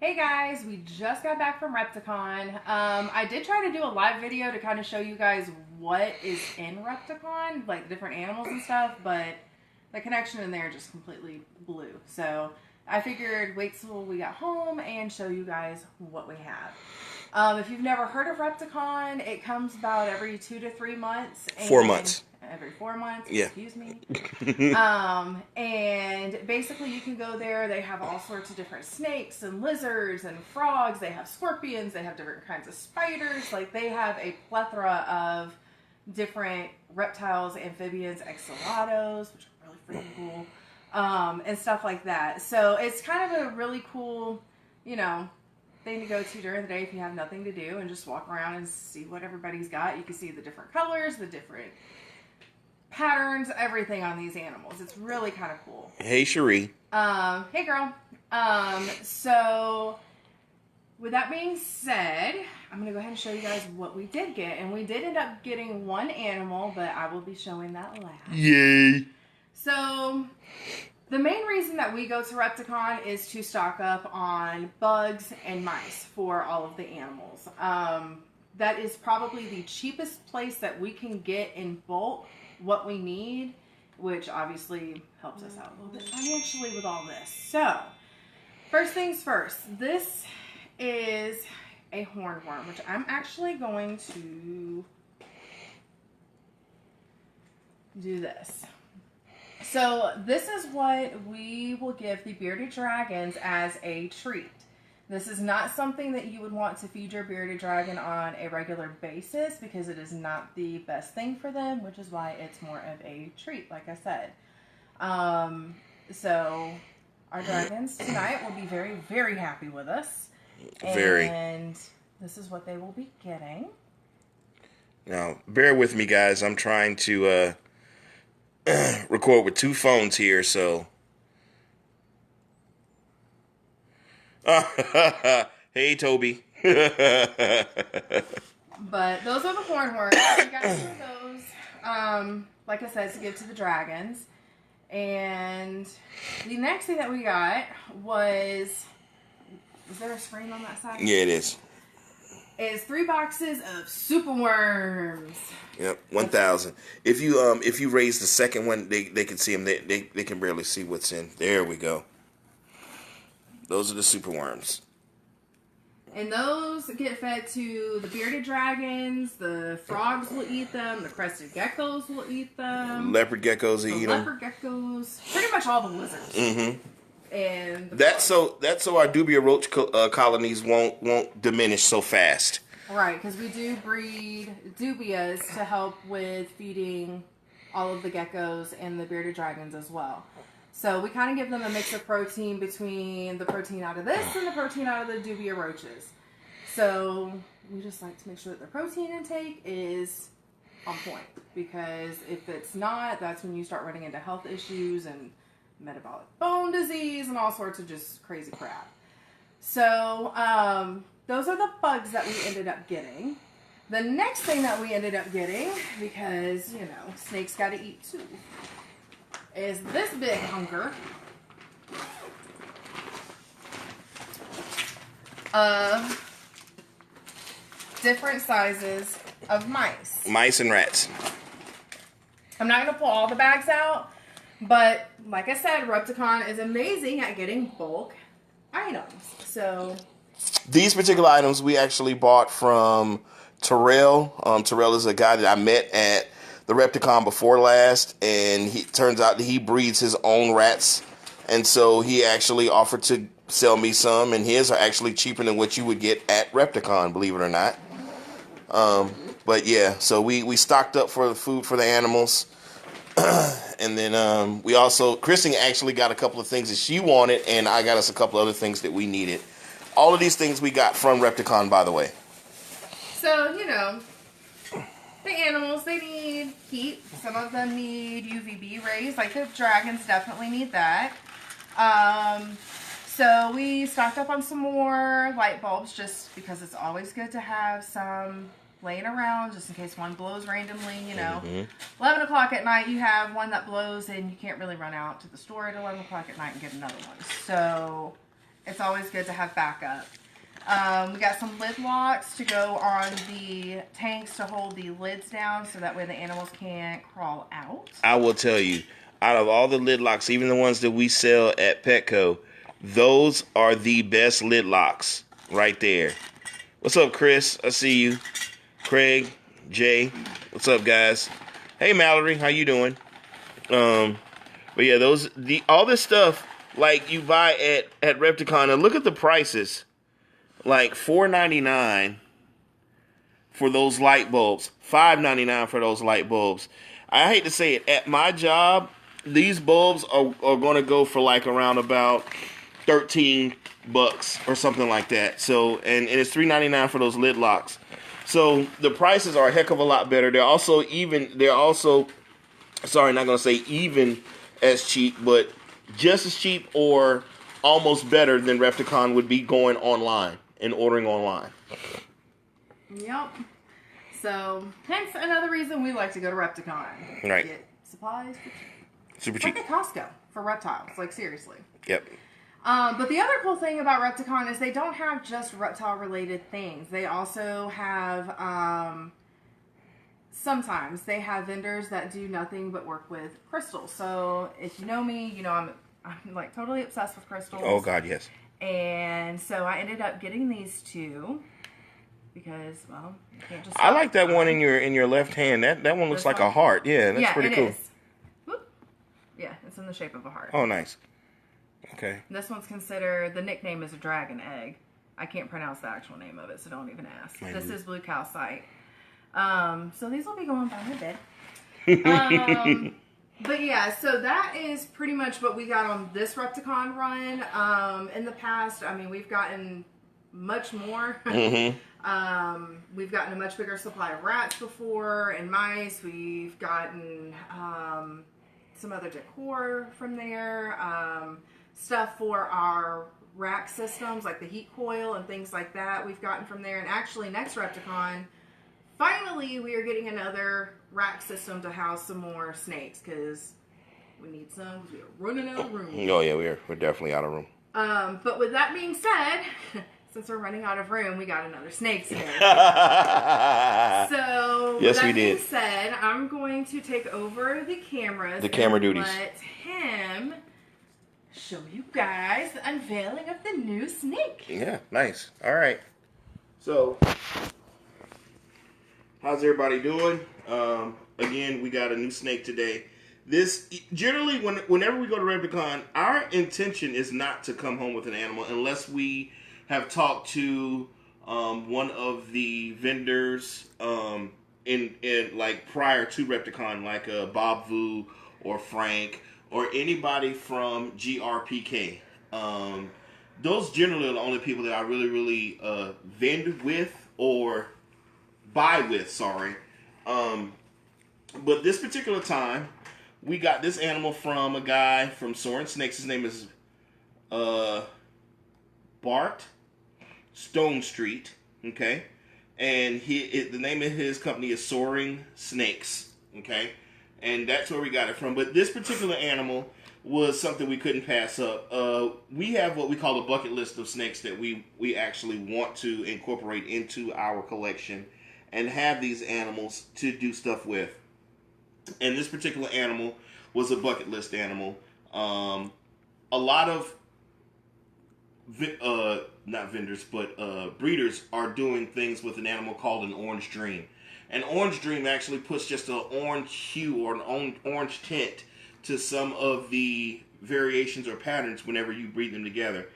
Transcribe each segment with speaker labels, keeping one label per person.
Speaker 1: Hey guys, we just got back from Repticon. I did try to do a live video to kind of show you guys what is in Repticon, like the different animals and stuff, but the connection in there just completely blew. So I figured wait till we got home and show you guys what we have. If you've never heard of Repticon, it comes about every 2 to 3 months.
Speaker 2: 4 months.
Speaker 1: Every 4 months,
Speaker 2: Yeah.
Speaker 1: excuse me. And basically you can go there. They have all sorts of different snakes and lizards and frogs. They have scorpions. They have different kinds of spiders. Like, they have a plethora of different reptiles, amphibians, axolotls, which are really freaking cool, and stuff like that. So it's kind of a really cool, thing to go to during the day if you have nothing to do and just walk around and see what everybody's got. You can see the different colors, the different patterns, everything on these animals. It's really kind of cool.
Speaker 2: Hey, Cherie.
Speaker 1: Hey, girl. So with that being said, I'm going to go ahead and show you guys what we did get. And we did end up getting one animal, but I will be showing that last.
Speaker 2: Yay.
Speaker 1: So the main reason that we go to Repticon is to stock up on bugs and mice for all of the animals. That is probably the cheapest place that we can get in bulk what we need, which obviously helps us out a little bit financially with all this. So, first things first, this is a hornworm, which I'm actually going to do this. So, this is what we will give the bearded dragons as a treat. This is not something that you would want to feed your bearded dragon on a regular basis because it is not the best thing for them, which is why it's more of a treat, like I said. So our dragons tonight will be very, very happy with us.
Speaker 2: Very.
Speaker 1: And this is what they will be getting.
Speaker 2: Now, bear with me, guys. I'm trying to record with 2 phones here, so... Hey, Toby.
Speaker 1: But those are the hornworms. We got 2 of those, like I said, to give to the dragons. And the next thing that we got was there a screen on that side?
Speaker 2: Yeah, it is.
Speaker 1: Is 3 boxes of super worms.
Speaker 2: Yep, 1,000. If you raise the second one, they can see them. They can barely see what's in. There we go. Those are the super worms.
Speaker 1: And those get fed to the bearded dragons. The frogs will eat them. The crested geckos will eat them.
Speaker 2: Leopard geckos eat them.
Speaker 1: Leopard geckos. Pretty much all the lizards.
Speaker 2: Mm-hmm.
Speaker 1: And
Speaker 2: that's so our dubia roach colonies won't diminish so fast.
Speaker 1: Right, because we do breed dubias to help with feeding all of the geckos and the bearded dragons as well. So we kind of give them a mix of protein between the protein out of this and the protein out of the dubia roaches. So we just like to make sure that their protein intake is on point. Because if it's not, that's when you start running into health issues and metabolic bone disease and all sorts of just crazy crap. So those are the bugs that we ended up getting. The next thing that we ended up getting, because, snakes got to eat too, is this big hunker of different sizes of mice.
Speaker 2: Mice and rats.
Speaker 1: I'm not going to pull all the bags out, but like I said, Repticon is amazing at getting bulk items. So
Speaker 2: these particular items we actually bought from Terrell. Terrell is a guy that I met at the Repticon before last, and he turns out that he breeds his own rats, and so he actually offered to sell me some, and his are actually cheaper than what you would get at Repticon, believe it or not. But yeah, so we stocked up for the food for the animals, and then we also, Kristen actually got a couple of things that she wanted, and I got us a couple other things that we needed. All of these things we got from Repticon, by the way.
Speaker 1: So, the animals, they need heat. Some of them need UVB rays. Like the dragons definitely need that. So we stocked up on some more light bulbs just because it's always good to have some laying around just in case one blows randomly, 11 o'clock at night, you have one that blows and you can't really run out to the store at 11 o'clock at night and get another one. So It's always good to have backup. We got some lid locks to go on the tanks to hold the lids down so that way the animals can't crawl out.
Speaker 2: I will tell you, out of all the lid locks, even the ones that we sell at Petco, those are the best lid locks right there. What's up, Chris? I see you. Craig, Jay, what's up, guys? Hey, Mallory, how you doing? But yeah, all this stuff like you buy at Repticon, and look at the prices. Like $4.99 for those light bulbs, $5.99 for those light bulbs. I hate to say it, at my job, these bulbs are going to go for like around about $13 or something like that. So, and it's $3.99 for those lid locks. So the prices are a heck of a lot better. They're also, sorry, not going to say even as cheap, but just as cheap or almost better than Repticon would be going online and ordering online.
Speaker 1: Yep. So, hence another reason we like to go to Repticon.
Speaker 2: Right.
Speaker 1: Get supplies
Speaker 2: Super cheap.
Speaker 1: like at Costco for reptiles. Like, seriously.
Speaker 2: Yep.
Speaker 1: But the other cool thing about Repticon is they don't have just reptile-related things. They also have, sometimes they have vendors that do nothing but work with crystals. So, if you know me, you know I'm like totally obsessed with crystals.
Speaker 2: Oh, God, yes.
Speaker 1: And so I ended up getting these two because, well, you can't just...
Speaker 2: I like that one in your left hand. That one looks like a heart. Yeah, that's pretty cool.
Speaker 1: Is. Whoop. Yeah, it's in the shape of a heart.
Speaker 2: Oh, nice. Okay.
Speaker 1: This one's considered, the nickname is a dragon egg. I can't pronounce the actual name of it, so don't even ask. This is blue calcite. So these will be going by my bed. But yeah, so that is pretty much what we got on this Repticon run. In the past, I mean, we've gotten much more.
Speaker 2: Mm-hmm.
Speaker 1: We've gotten a much bigger supply of rats before and mice. We've gotten some other decor from there. Stuff for our rack systems, like the heat coil and things like that, we've gotten from there. And actually, next Repticon, finally, we are getting another rack system to house some more snakes because we need some. We're running out of room.
Speaker 2: Oh yeah, we're definitely out of room.
Speaker 1: But with that being said, since we're running out of room, we got another snake today. So
Speaker 2: yes,
Speaker 1: with that
Speaker 2: we
Speaker 1: being
Speaker 2: did.
Speaker 1: said, I'm going to take over the cameras.
Speaker 2: The camera duties.
Speaker 1: Let him show you guys the unveiling of the new snake.
Speaker 2: Yeah, nice. All right. So, how's everybody doing? Again, we got a new snake today. This generally, whenever we go to Repticon, our intention is not to come home with an animal unless we have talked to one of the vendors in like prior to Repticon, like Bob Vu or Frank or anybody from GRPK. Those generally are the only people that I really vend with or buy with. Sorry. But this particular time, we got this animal from a guy from Soaring Snakes. His name is Bart Stone Street. Okay, and the name of his company is Soaring Snakes. Okay, and that's where we got it from. But this particular animal was something we couldn't pass up. We have what we call a bucket list of snakes that we actually want to incorporate into our collection and have these animals to do stuff with. And this particular animal was a bucket list animal. A lot of not vendors, but breeders are doing things with an animal called an orange dream. An orange dream actually puts just an orange hue or an orange tint to some of the variations or patterns whenever you breed them together.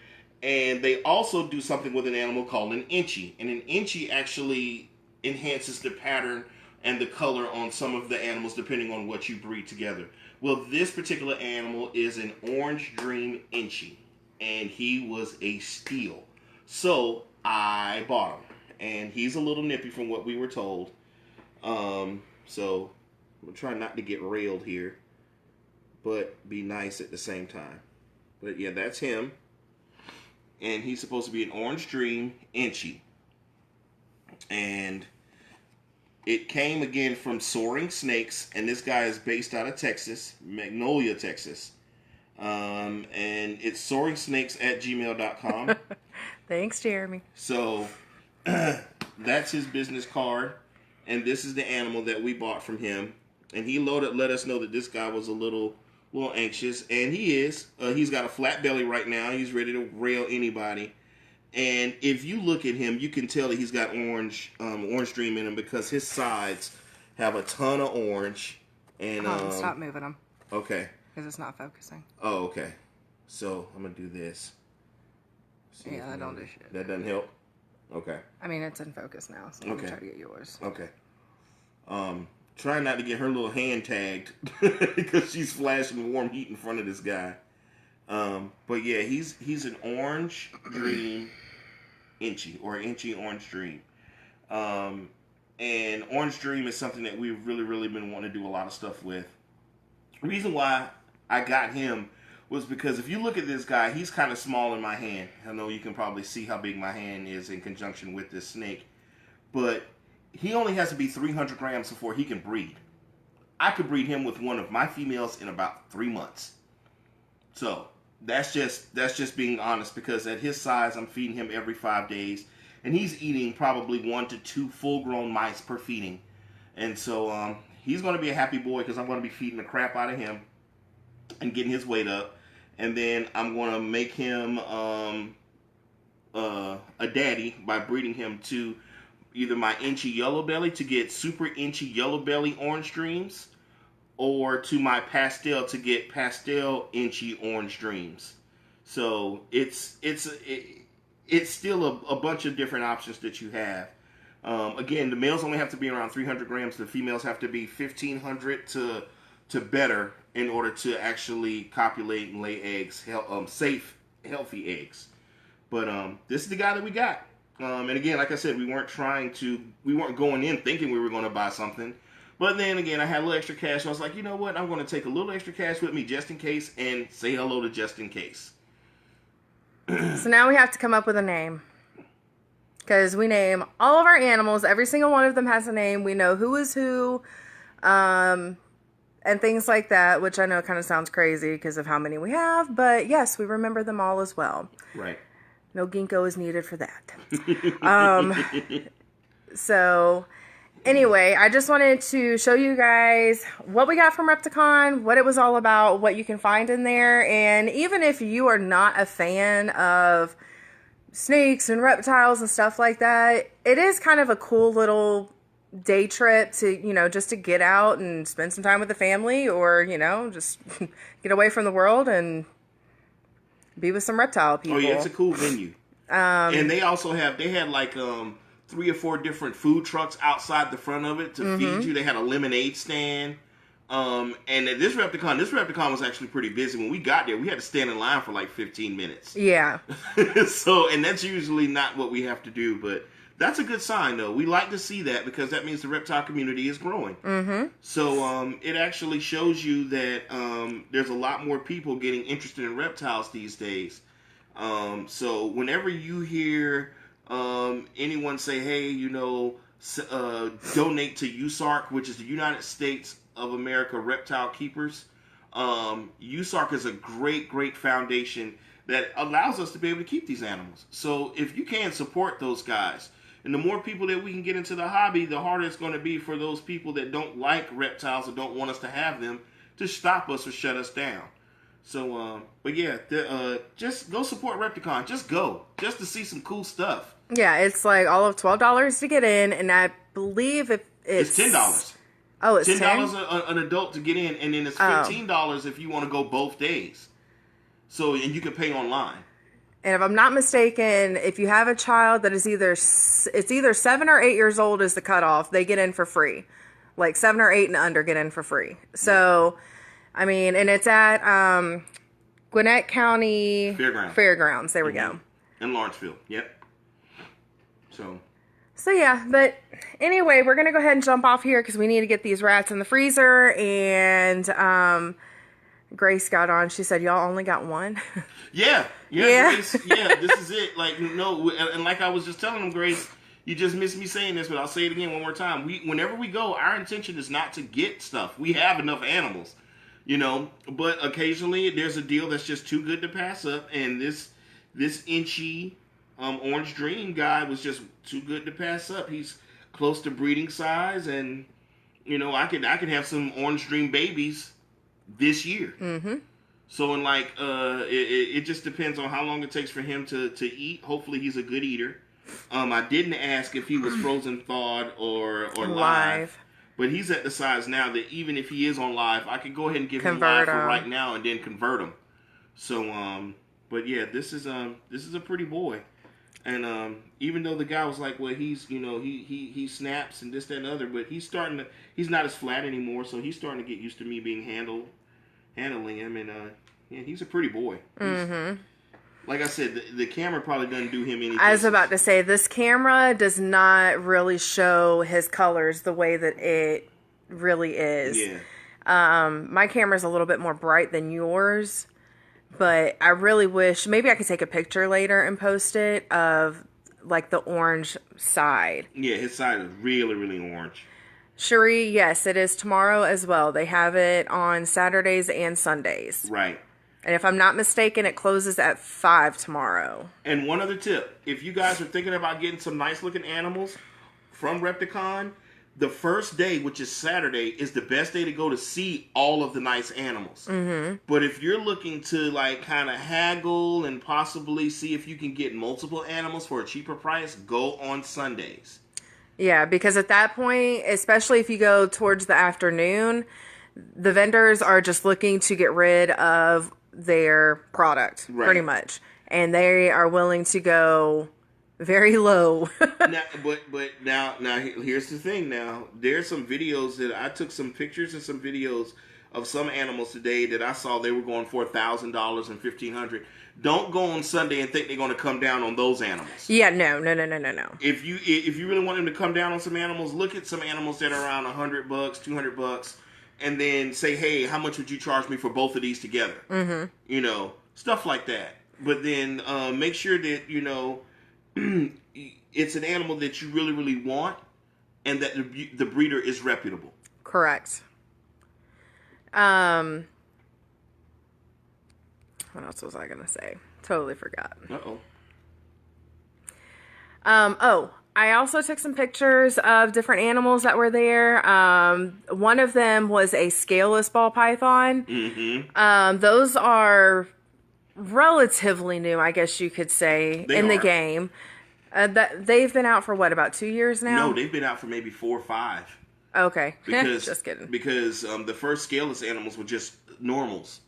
Speaker 2: And they also do something with an animal called an inchie. And an inchie actually enhances the pattern and the color on some of the animals depending on what you breed together. Well, this particular animal is an orange dream inchie, and he was a steal. So I bought him, and he's a little nippy from what we were told. So I'm trying not to get railed here, but be nice at the same time. But yeah, that's him, and he's supposed to be an orange dream inchie, and it came again from Soaring Snakes, and this guy is based out of Texas, Magnolia, Texas. And it's soringsnakes@gmail.com.
Speaker 1: Thanks, Jeremy.
Speaker 2: So that's his business card, and this is the animal that we bought from him. And he let us know that this guy was a little anxious, and he is. He's got a flat belly right now. He's ready to rail anybody. And if you look at him, you can tell that he's got orange dream in him because his sides have a ton of orange. And
Speaker 1: stop moving them.
Speaker 2: Okay.
Speaker 1: Because it's not focusing.
Speaker 2: Oh, okay. So I'm gonna do this.
Speaker 1: Yeah, that don't do shit.
Speaker 2: That doesn't help. Okay.
Speaker 1: I mean, it's in focus now, so I'm gonna try to get yours.
Speaker 2: Okay. Trying not to get her little hand tagged because she's flashing warm heat in front of this guy. But yeah, he's an orange dream Inchy, or Inchy orange dream. And orange dream is something that we've really been wanting to do a lot of stuff with. The reason why I got him was because if you look at this guy, he's kind of small in my hand. I know you can probably see how big my hand is in conjunction with this snake. But he only has to be 300 grams before he can breed. I could breed him with one of my females in about 3 months. So that's just being honest, because at his size, I'm feeding him every 5 days. And he's eating probably 1 to 2 full-grown mice per feeding. And so he's going to be a happy boy because I'm going to be feeding the crap out of him and getting his weight up. And then I'm going to make him a daddy by breeding him to either my Inchy yellow belly to get super Inchy yellow belly orange dreams, or to my pastel to get pastel Inchy orange dreams. So it's still a bunch of different options that you have. Again, the males only have to be around 300 grams. The females have to be 1,500 to better in order to actually copulate and lay eggs, safe, healthy eggs. But this is the guy that we got. And again, like I said, we weren't going in thinking we were going to buy something. But then again, I had a little extra cash. I was like, you know what? I'm going to take a little extra cash with me just in case and say hello to just in case.
Speaker 1: So now we have to come up with a name. Because we name all of our animals. Every single one of them has a name. We know who is who. And things like that, which I know kind of sounds crazy because of how many we have. But yes, we remember them all as well.
Speaker 2: Right.
Speaker 1: No ginkgo is needed for that. So anyway, I just wanted to show you guys what we got from Repticon, what it was all about, what you can find in there. And even if you are not a fan of snakes and reptiles and stuff like that, it is kind of a cool little day trip to, just to get out and spend some time with the family, or, just get away from the world and be with some reptile people.
Speaker 2: Oh yeah, it's a cool venue. And they had like 3 or 4 different food trucks outside the front of it to feed you. They had a lemonade stand. And at this Repticon was actually pretty busy. When we got there, we had to stand in line for like 15 minutes.
Speaker 1: Yeah.
Speaker 2: And that's usually not what we have to do, but that's a good sign, though. We like to see that because that means the reptile community is growing. Mm-hmm. So it actually shows you that there's a lot more people getting interested in reptiles these days. So whenever you hear anyone say, hey, donate to USARK, which is the United States of America Reptile Keepers, USARK is a great foundation that allows us to be able to keep these animals. So if you can support those guys, and the more people that we can get into the hobby, the harder it's going to be for those people that don't like reptiles or don't want us to have them to stop us or shut us down. So, but yeah, just go support Repticon. Just go. Just to see some cool stuff.
Speaker 1: Yeah, it's like all of $12 to get in, and I believe it's
Speaker 2: $10.
Speaker 1: Oh, it's
Speaker 2: $10 an adult to get in, and then it's $15 if you want to go both days. So, and you can pay online.
Speaker 1: And if I'm not mistaken, if you have a child that is either 7 or 8 years old is the cutoff, they get in for free. Like 7 or 8 and under get in for free. So, I mean, and it's at Gwinnett County Fairgrounds. There we go.
Speaker 2: In Lawrenceville. Yep.
Speaker 1: So yeah, but anyway, we're going to go ahead and jump off here because we need to get these rats in the freezer. And Grace got on. She said, y'all only got one?
Speaker 2: Yeah. Grace, yeah, this is it. Like, no, and like I was just telling them, Grace, you just missed me saying this, but I'll say it again one more time. Whenever we go, our intention is not to get stuff. We have enough animals. You know, but occasionally there's a deal that's just too good to pass up, and this inchy Orange Dream guy was just too good to pass up. He's close to breeding size, and you know, I could have some Orange Dream babies this year.
Speaker 1: Mm-hmm.
Speaker 2: So, and like, it just depends on how long it takes for him to eat. Hopefully, he's a good eater. I didn't ask if he was frozen, thawed, or live. But he's at the size now that even if he is on live, I could go ahead and give him live for right now and then convert him. So, but yeah, this is a pretty boy. And even though the guy was like, well, he's, you know, he snaps and this, that, and other, but he's not as flat anymore, so he's starting to get used to me being handling him, and yeah, he's a pretty boy. Mm-hmm. Like I said, the camera probably doesn't do him any.
Speaker 1: I was about to say, this camera does not really show his colors the way that it really is.
Speaker 2: Yeah.
Speaker 1: My camera's a little bit more bright than yours, but I really wish maybe I could take a picture later and post it of like the orange side.
Speaker 2: Yeah, his side is really, really orange.
Speaker 1: Cherie, yes, it is tomorrow as well. They have it on Saturdays and Sundays.
Speaker 2: Right.
Speaker 1: And if I'm not mistaken, it closes at 5 tomorrow.
Speaker 2: And one other tip. If you guys are thinking about getting some nice looking animals from Repticon, the first day, which is Saturday, is the best day to go to see all of the nice animals.
Speaker 1: Mm-hmm.
Speaker 2: But if you're looking to like kind of haggle and possibly see if you can get multiple animals for a cheaper price, go on Sundays.
Speaker 1: Yeah, because at that point, especially if you go towards the afternoon, the vendors are just looking to get rid of their product, right, pretty much. And they are willing to go very low.
Speaker 2: now, here's the thing. Now, there's some videos that I took some pictures and some videos of some animals today that I saw they were going for $1,000 and $1,500. Don't go on Sunday and think they're going to come down on those animals.
Speaker 1: Yeah, no.
Speaker 2: If you really want them to come down on some animals, look at some animals that are around $100, $200, and then say, hey, how much would you charge me for both of these together?
Speaker 1: Mm-hmm.
Speaker 2: You know, stuff like that. But then make sure that, you know, it's an animal that you really, really want, and that the breeder is reputable.
Speaker 1: Correct. What else was I gonna say? Totally forgot. I also took some pictures of different animals that were there. One of them was a scaleless ball python.
Speaker 2: Mm-hmm.
Speaker 1: Those are relatively new, I guess you could say, the game. That they've been out for what, about 2 years now?
Speaker 2: No, they've been out for maybe 4 or 5.
Speaker 1: Okay,
Speaker 2: because
Speaker 1: just kidding.
Speaker 2: Because the first scaleless animals were just normals,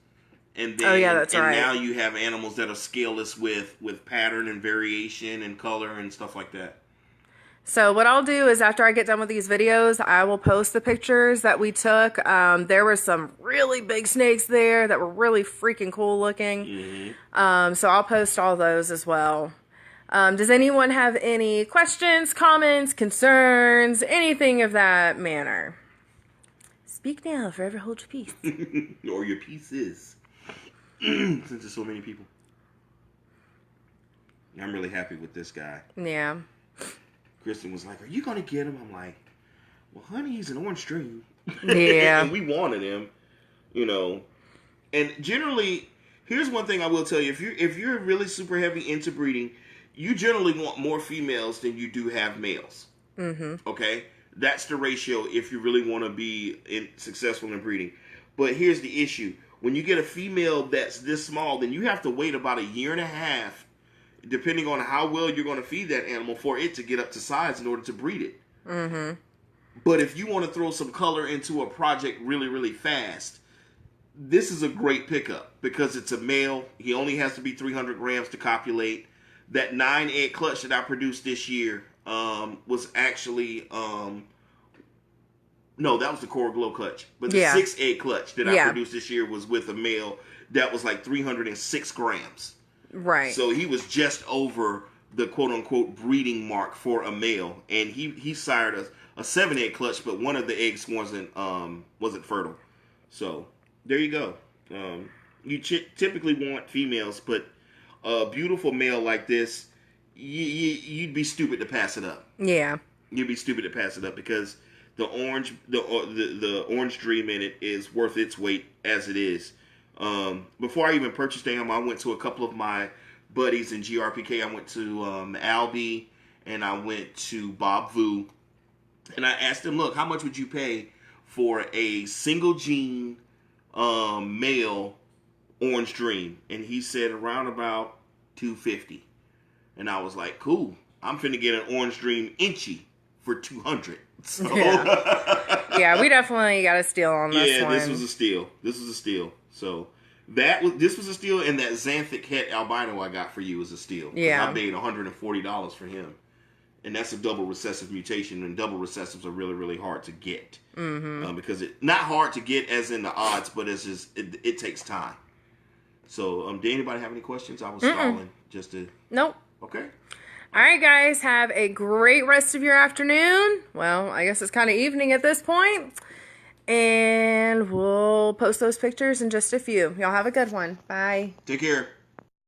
Speaker 2: and then
Speaker 1: that's right.
Speaker 2: Now you have animals that are scaleless with pattern and variation and color and stuff like that.
Speaker 1: So what I'll do is after I get done with these videos, I will post the pictures that we took. There were some really big snakes there that were really freaking cool looking.
Speaker 2: Mm-hmm.
Speaker 1: So I'll post all those as well. Does anyone have any questions, comments, concerns, anything of that manner? Speak now, forever hold your peace.
Speaker 2: Or your pieces. Since there's so many people. I'm really happy with this guy.
Speaker 1: Yeah.
Speaker 2: Kristen was like, are you going to get him? I'm like, well, honey, he's an Orange Dream.
Speaker 1: Yeah.
Speaker 2: And we wanted him, you know. And generally, here's one thing I will tell you. If you're really super heavy into breeding, you generally want more females than you do have males.
Speaker 1: Mm-hmm.
Speaker 2: Okay? That's the ratio if you really want to be successful in breeding. But here's the issue. When you get a female that's this small, then you have to wait about 1.5 years, depending on how well you're going to feed that animal, for it to get up to size in order to breed it.
Speaker 1: Mm-hmm.
Speaker 2: But if you want to throw some color into a project really, really fast, this is a great pickup because it's a male. He only has to be 300 grams to copulate. That 9-egg clutch that I produced this year was actually... no, that was the Core Glow clutch. But the 6-egg clutch that I produced this year was with a male that was like 306 grams.
Speaker 1: Right.
Speaker 2: So he was just over the quote-unquote breeding mark for a male. And he sired a 7-egg clutch, but one of the eggs wasn't fertile. So there you go. You typically want females, but a beautiful male like this, you'd be stupid to pass it up.
Speaker 1: Yeah.
Speaker 2: You'd be stupid to pass it up because the orange dream in it is worth its weight as it is. Before I even purchased them, I went to a couple of my buddies in GRPK. I went to Albie and I went to Bob Vu, and I asked them, look, how much would you pay for a single gene male orange dream? And he said around about $250. And I was like, cool, I'm finna get an orange dream inchy for $200. So
Speaker 1: yeah, we definitely got a steal on this one.
Speaker 2: Yeah, this was a steal. So this was a steal, and that xanthic het albino I got for you was a steal.
Speaker 1: Yeah,
Speaker 2: I paid $140 for him, and that's a double recessive mutation, and double recessives are really, really hard to get. Because not hard to get as in the odds, but it's just it takes time. So, did anybody have any questions? I was stalling just to.
Speaker 1: Nope.
Speaker 2: Okay.
Speaker 1: All right, guys, have a great rest of your afternoon. Well, I guess it's kind of evening at this point. And we'll post those pictures in just a few. Y'all have a good one. Bye.
Speaker 2: Take care.